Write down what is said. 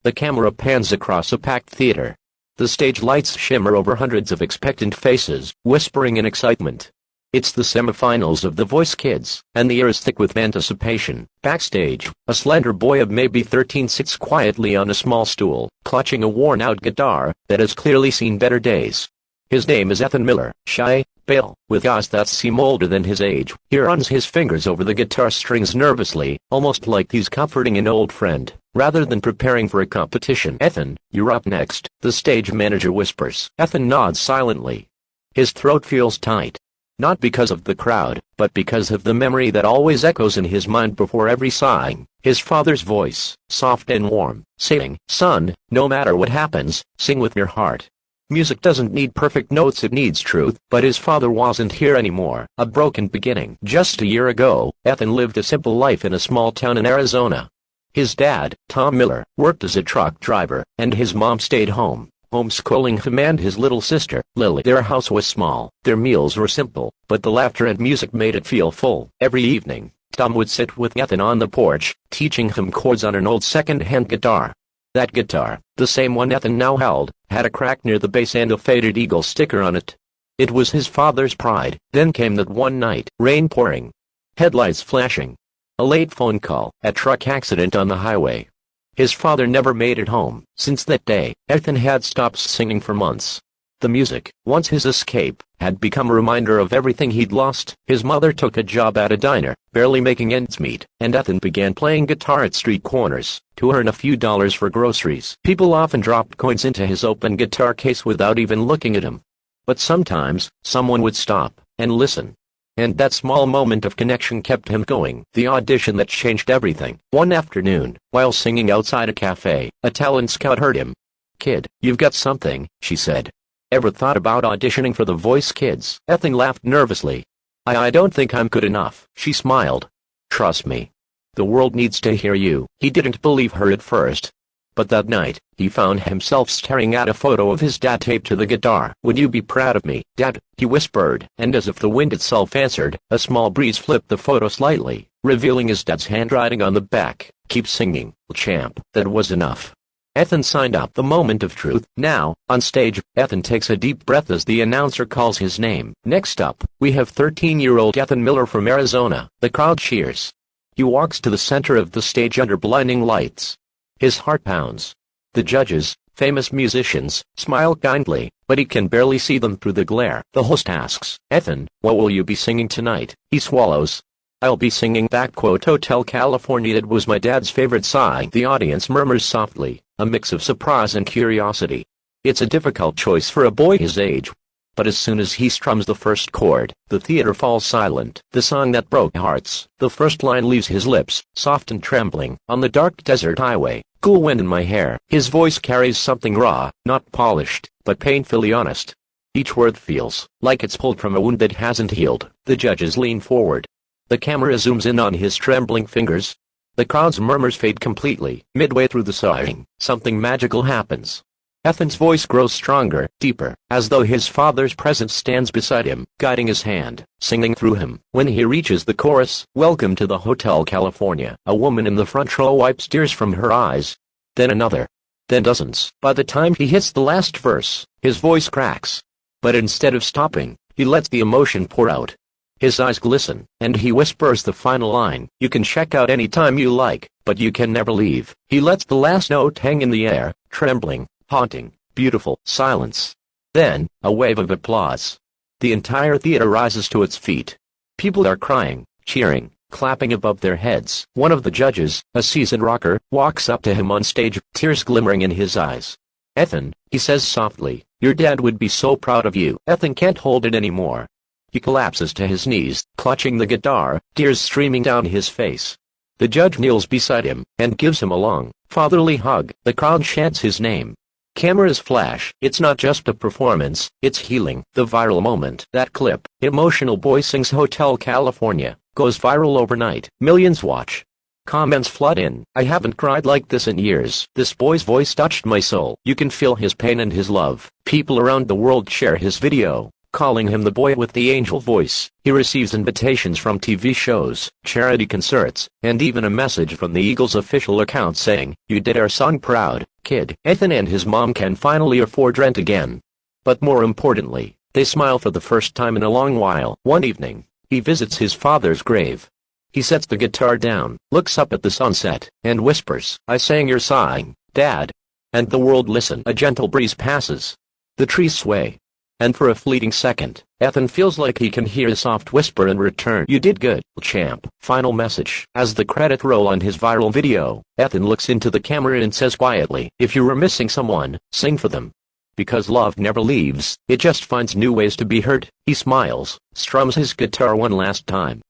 The camera pans across a packed theater. The stage lights shimmer over hundreds of expectant faces, whispering in excitement. It's the semifinals of The Voice Kids, and the air is thick with anticipation. Backstage, a slender boy of maybe 13 sits quietly on a small stool, clutching a worn-out guitar that has clearly seen better days. His name is Ethan Miller, shy, pale, with eyes that seem older than his age. He runs his fingers over the guitar strings nervously, almost like he's comforting an old friend, rather than preparing for a competition. "Ethan, you're up next," the stage manager whispers. Ethan nods silently. His throat feels tight. Not because of the crowd, but because of the memory that always echoes in his mind before every sighing. His father's voice, soft and warm, saying, "Son, no matter what happens, sing with your heart." Music doesn't need perfect notes, it needs truth, but his father wasn't here anymore. A broken beginning. Just a year ago, Ethan lived a simple life in a small town in Arizona. His dad, Tom Miller, worked as a truck driver, and his mom stayed home, homeschooling him and his little sister, Lily. Their house was small, their meals were simple, but the laughter and music made it feel full. Every evening, Tom would sit with Ethan on the porch, teaching him chords on an old second-hand guitar. That guitar, the same one Ethan now held, had a crack near the base and a faded eagle sticker on it. It was his father's pride. Then came that one night, rain pouring, headlights flashing, a late phone call, a truck accident on the highway. His father never made it home. Since that day, Ethan had stopped singing for months. The music, once his escape, had become a reminder of everything he'd lost. His mother took a job at a diner, barely making ends meet, and Ethan began playing guitar at street corners, to earn a few dollars for groceries. People often dropped coins into his open guitar case without even looking at him. But sometimes, someone would stop and listen. And that small moment of connection kept him going. The audition that changed everything. One afternoon, while singing outside a cafe, a talent scout heard him. "Kid, you've got something," she said. "Ever thought about auditioning for The Voice Kids?" Ethan laughed nervously. I don't think I'm good enough." She smiled. "Trust me. The world needs to hear you." He didn't believe her at first. But that night, he found himself staring at a photo of his dad taped to the guitar. "Would you be proud of me, Dad?" he whispered, and as if the wind itself answered, a small breeze flipped the photo slightly, revealing his dad's handwriting on the back. "Keep singing, champ." That was enough. Ethan signed up. The moment of truth. Now, on stage, Ethan takes a deep breath as the announcer calls his name. "Next up, we have 13-year-old Ethan Miller from Arizona." The crowd cheers. He walks to the center of the stage under blinding lights. His heart pounds. The judges, famous musicians, smile kindly, but he can barely see them through the glare. The host asks, "Ethan, what will you be singing tonight?" He swallows. "I'll be singing that quote Hotel California. It was my dad's favorite song." The audience murmurs softly, a mix of surprise and curiosity. It's a difficult choice for a boy his age. But as soon as he strums the first chord, the theater falls silent. The song that broke hearts. The first line leaves his lips, soft and trembling, on the dark desert highway. "Cool wind in my hair." His voice carries something raw, not polished, but painfully honest. Each word feels like it's pulled from a wound that hasn't healed. The judges lean forward. The camera zooms in on his trembling fingers. The crowd's murmurs fade completely. Midway through the song, something magical happens. Ethan's voice grows stronger, deeper, as though his father's presence stands beside him, guiding his hand, singing through him. When he reaches the chorus, "Welcome to the Hotel California," a woman in the front row wipes tears from her eyes. Then another. Then dozens. By the time he hits the last verse, his voice cracks. But instead of stopping, he lets the emotion pour out. His eyes glisten, and he whispers the final line. "You can check out any time you like, but you can never leave." He lets the last note hang in the air, trembling, haunting, beautiful. Silence. Then, a wave of applause. The entire theater rises to its feet. People are crying, cheering, clapping above their heads. One of the judges, a seasoned rocker, walks up to him on stage, tears glimmering in his eyes. "Ethan," he says softly, "your dad would be so proud of you." Ethan can't hold it anymore. He collapses to his knees, clutching the guitar, tears streaming down his face. The judge kneels beside him, and gives him a long, fatherly hug. The crowd chants his name. Cameras flash. It's not just a performance, it's healing. The viral moment. That clip, "Emotional Boy Sings Hotel California," goes viral overnight. Millions watch. Comments flood in. "I haven't cried like this in years. This boy's voice touched my soul." You can feel his pain and his love. People around the world share his video, calling him the boy with the angel voice. He receives invitations from TV shows, charity concerts, and even a message from the Eagles official account saying, "You did our son proud, kid." Ethan and his mom can finally afford rent again. But more importantly, they smile for the first time in a long while. One evening, he visits his father's grave. He sets the guitar down, looks up at the sunset, and whispers, "I sang your song, Dad." And the world listens. A gentle breeze passes. The trees sway. And for a fleeting second, Ethan feels like he can hear a soft whisper in return. "You did good, champ." Final message. As the credits roll on his viral video, Ethan looks into the camera and says quietly, "If you were missing someone, sing for them. Because love never leaves, it just finds new ways to be heard." He smiles, strums his guitar one last time,